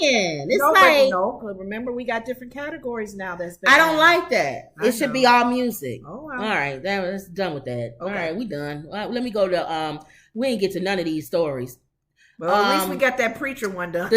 saying. It's no, like no. Remember, we got different categories now. I don't like that. It should be all music. Oh, wow. All right, that's done with that. Okay. All right, we done. Let me go to We ain't get to none of these stories. Well, at least we got that preacher one done.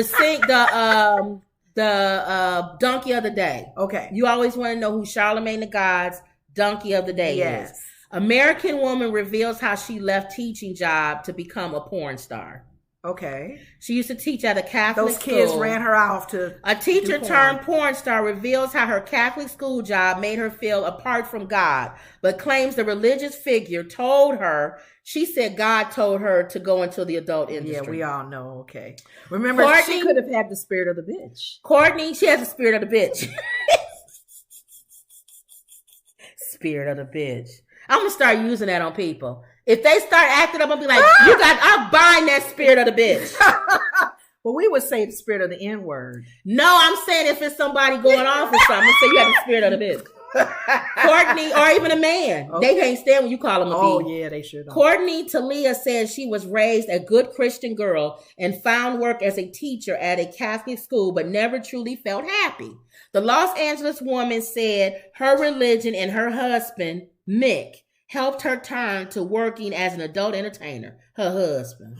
The donkey of the day. Okay. You always want to know who Charlemagne the God's donkey of the day is. American woman reveals how she left teaching job to become a porn star. Okay. She used to teach at a Catholic school. Those kids ran her off to A teacher turned porn star reveals how her Catholic school job made her feel apart from God, but claims the religious figure told her, she said God told her to go into the adult industry. Yeah, we all know. Okay. Remember, she could have had the spirit of the bitch. Courtney, she has the spirit of the bitch. Spirit of the bitch. I'm going to start using that on people. If they start acting up, I'm going to be like, I'll bind that spirit of the bitch. Well, we would say the spirit of the N-word. No, I'm saying if it's somebody going on for something, I'm going to say you have the spirit of the bitch. Courtney, or even a man. Okay. They can't stand when you call them a B. Oh, yeah, they sure don't. Courtney Talia says she was raised a good Christian girl and found work as a teacher at a Catholic school, but never truly felt happy. The Los Angeles woman said her religion and her husband, Mick, helped her turn to working as an adult entertainer. Her husband.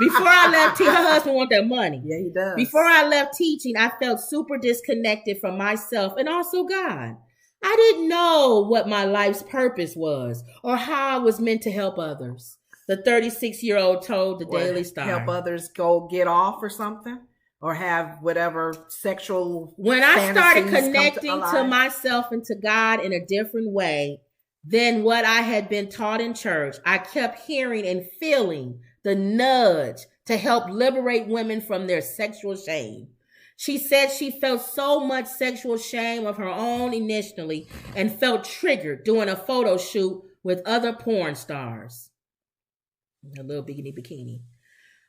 Before I left teaching, her husband want that money. Yeah, he does. Before I left teaching, I felt super disconnected from myself and also God. I didn't know what my life's purpose was or how I was meant to help others. The 36-year-old told the Daily Star. Help others go get off or something? Or have whatever sexual When I started connecting to myself and to God in a different way than what I had been taught in church, I kept hearing and feeling the nudge to help liberate women from their sexual shame. She said she felt so much sexual shame of her own initially and felt triggered doing a photo shoot with other porn stars. A little bikini.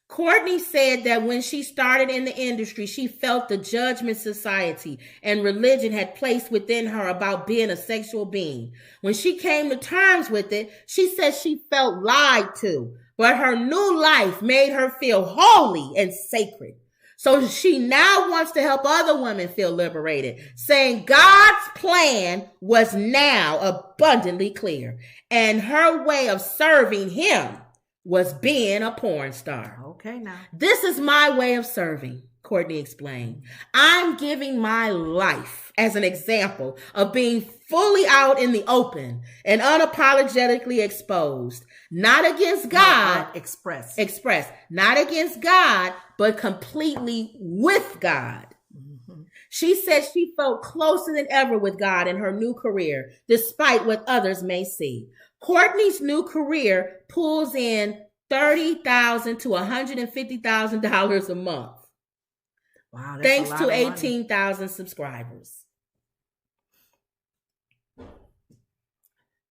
Courtney said that when she started in the industry, she felt the judgment society and religion had placed within her about being a sexual being. When she came to terms with it, she said she felt lied to, but her new life made her feel holy and sacred. So she now wants to help other women feel liberated, saying God's plan was now abundantly clear, and her way of serving him was being a porn star. Okay, now. This is my way of serving, Courtney explained. I'm giving my life as an example of being fully out in the open and unapologetically exposed, not against God. Express. Not against God, but completely with God. Mm-hmm. She said she felt closer than ever with God in her new career, despite what others may see. Courtney's new career pulls in $30,000 to $150,000 a month. Wow, that's thanks a lot to of 18,000 subscribers.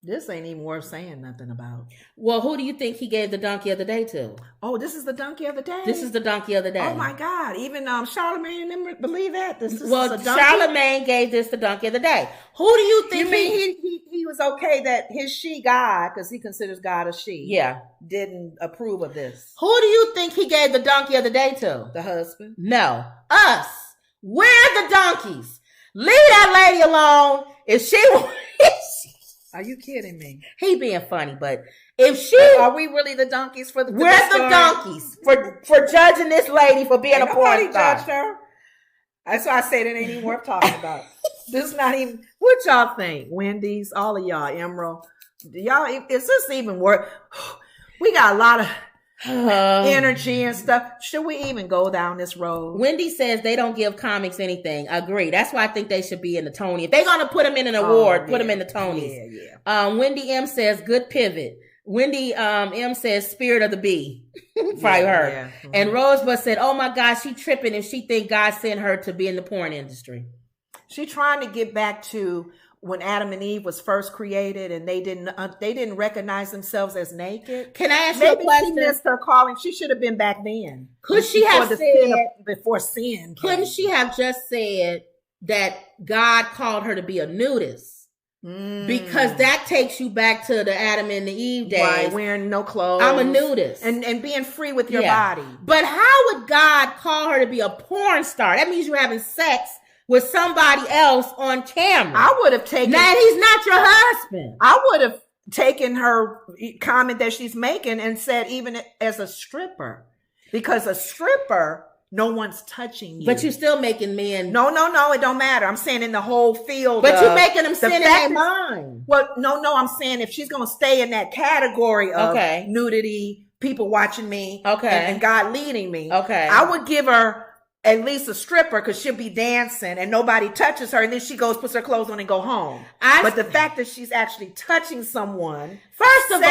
This ain't even worth saying nothing about. Well, who do you think he gave the donkey of the day to? Oh, this is the donkey of the day? This is the donkey of the day. Oh, my God. Even Charlemagne didn't believe that? Charlemagne gave this the donkey of the day. Who do you think he was okay that his she God, because he considers God a she, yeah, didn't approve of this? Who do you think he gave the donkey of the day to? The husband? No. Us. We're the donkeys. Leave that lady alone. If she Are you kidding me? He being funny, but if she... Are we really the donkeys for the... We're the donkeys for judging this lady for being a porn star. Judged her. That's why I said it ain't even worth talking about. This is not even... What y'all think? Wendy's, all of y'all, Emerald. Y'all, is this even worth... We got a lot of energy and stuff. Should we even go down this road? Wendy says they don't give comics anything. Agree. That's why I think they should be in the Tony. If they're going to put them in an award, put them in the Tonys. Yeah. Wendy M says, good pivot. Wendy M says, spirit of the bee. Probably her. Yeah. Mm-hmm. And Rosebud said, oh my God, she tripping if she think God sent her to be in the porn industry. She trying to get back to when Adam and Eve was first created and they didn't recognize themselves as naked. Can I ask you a question? Maybe she missed her calling. She should have been back then. Could she have said before sin? Couldn't she have just said that God called her to be a nudist Because that takes you back to the Adam and the Eve days. Right, wearing no clothes. I'm a nudist. And being free with your body. But how would God call her to be a porn star? That means you're having sex with somebody else on camera. I would have taken... Now, he's not your husband. I would have taken her comment that she's making and said even as a stripper. Because a stripper... No one's touching you. But you're still making men. No, it don't matter. I'm saying in the whole field. But you're making them sin in their mind. Well, no, I'm saying if she's going to stay in that category of nudity, people watching me, and God leading me, I would give her at least a stripper because she'll be dancing and nobody touches her. And then she goes, puts her clothes on and go home. But the fact that she's actually touching someone First of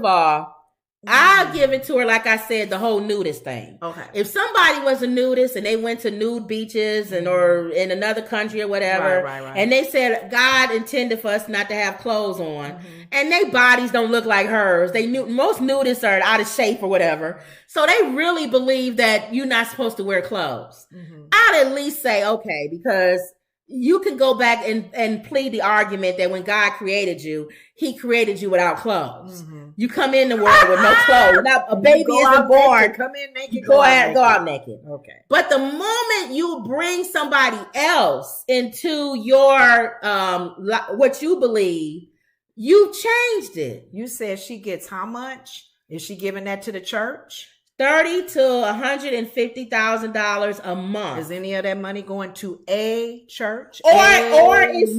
all, I'll give it to her, like I said, the whole nudist thing. Okay. If somebody was a nudist and they went to nude beaches and or in another country or whatever, right. and they said God intended for us not to have clothes on, and their bodies don't look like hers, most nudists are out of shape or whatever, so they really believe that you're not supposed to wear clothes. I'd at least say, okay, because you can go back and plead the argument that when God created you, he created you without clothes. You come in the world with no clothes. Now, a baby isn't born. Naked. Come in naked. Go out naked. Okay. But the moment you bring somebody else into your what you believe, you changed it. You said she gets how much? Is she giving that to the church? $30,000 to $150,000 a month. Is any of that money going to a church? Or is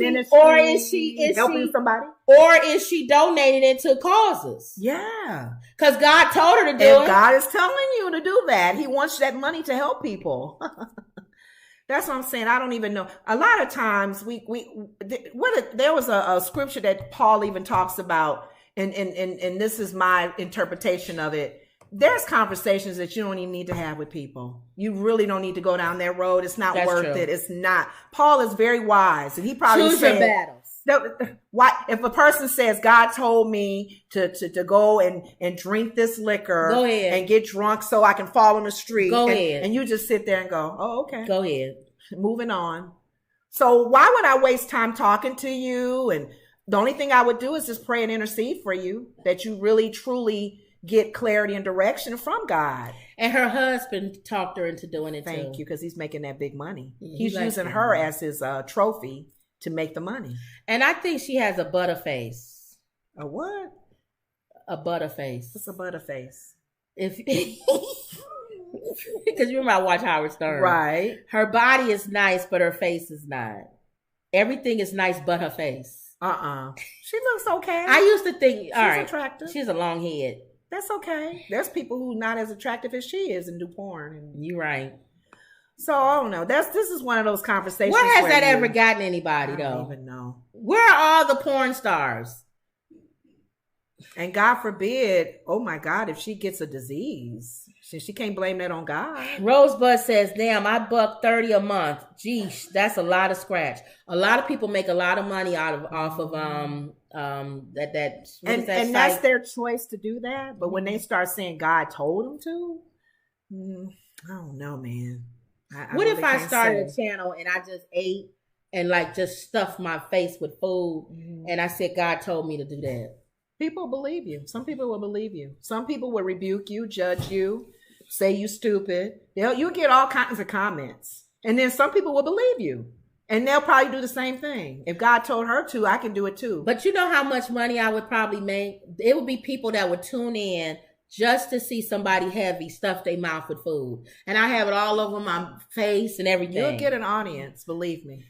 she helping somebody? Or is she donating it to causes? Yeah. Because God told her to do it. God is telling you to do that. He wants that money to help people. That's what I'm saying. I don't even know. A lot of times there was a scripture that Paul even talks about, and this is my interpretation of it. There's conversations that you don't even need to have with people. You really don't need to go down that road. It's not worth it. It's not. Paul is very wise, and he probably choose your battles. Why? If a person says, "God told me to go and drink this liquor, go ahead and get drunk so I can fall on the street," go ahead, and you just sit there and go, "Oh, okay, go ahead." Moving on. So why would I waste time talking to you? And the only thing I would do is just pray and intercede for you that you really truly get clarity and direction from God. And her husband talked her into doing it. Thank you, because he's making that big money. He's using her as his trophy to make the money. And I think she has a butterface. A what? A butterface. What's a butterface? If because you remember I watch Howard Stern. Right. Her body is nice, but her face is not. Everything is nice but her face. She looks okay. I used to think, she's attractive. She's a long head. That's okay. There's people who not as attractive as she is and do porn. And you're right. So I don't know. This is one of those conversations. Where has that ever gotten anybody though? I don't even know. Where are all the porn stars? And God forbid, oh my God, if she gets a disease, she can't blame that on God. Rosebud says, "Damn, I buck $30 a month. Geesh, that's a lot of scratch." A lot of people make a lot of money off of that and that's their choice to do that. But when they start saying God told them to, I don't know, man. What if I started a channel and I just ate and just stuffed my face with food and I said God told me to do that? People believe you. Some people will believe you. Some people will rebuke you, judge you, say you stupid. You'll get all kinds of comments. And then some people will believe you. And they'll probably do the same thing. If God told her to, I can do it too. But you know how much money I would probably make? It would be people that would tune in just to see somebody heavy stuff their mouth with food. And I have it all over my face and everything. You'll get an audience, believe me.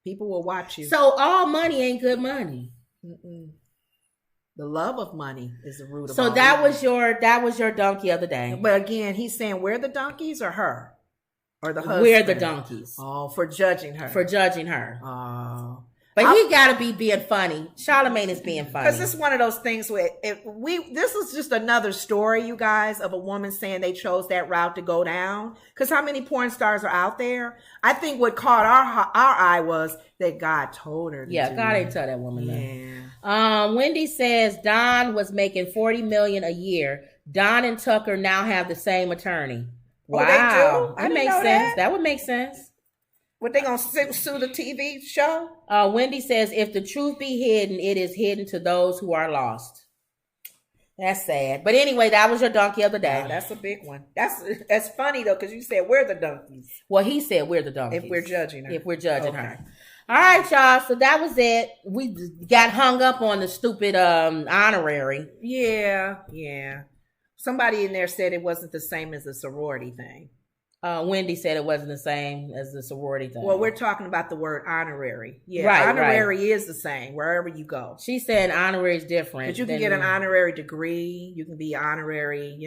People will watch you. So all money ain't good money. The love of money is the root of all. So that was your donkey of the day. But again, he's saying we're the donkeys or her? Or the husband? We're the donkeys. Oh, for judging her. Oh. But he got to be being funny. Charlamagne is being funny. Because it's one of those things where this is just another story, you guys, of a woman saying they chose that route to go down. Because how many porn stars are out there? I think what caught our eye was that God told her to do God didn't tell that woman that. Wendy says Don was making $40 million a year. Don and Tucker now have the same attorney. Wow. Oh, that makes sense. That would make sense. What, they gonna sue the TV show? Wendy says, if the truth be hidden, it is hidden to those who are lost. That's sad. But anyway, that was your donkey of the day. Wow, that's a big one. That's funny though, because you said we're the donkeys. Well, he said we're the donkeys. If we're judging her. If we're judging her. All right, y'all. So that was it. We got hung up on the stupid honorary. Yeah. Somebody in there said it wasn't the same as the sorority thing. Wendy said it wasn't the same as the sorority thing. Well, we're talking about the word honorary. Yeah, right, honorary is the same wherever you go. She's saying honorary is different. But you can get an honorary degree. You can be honorary,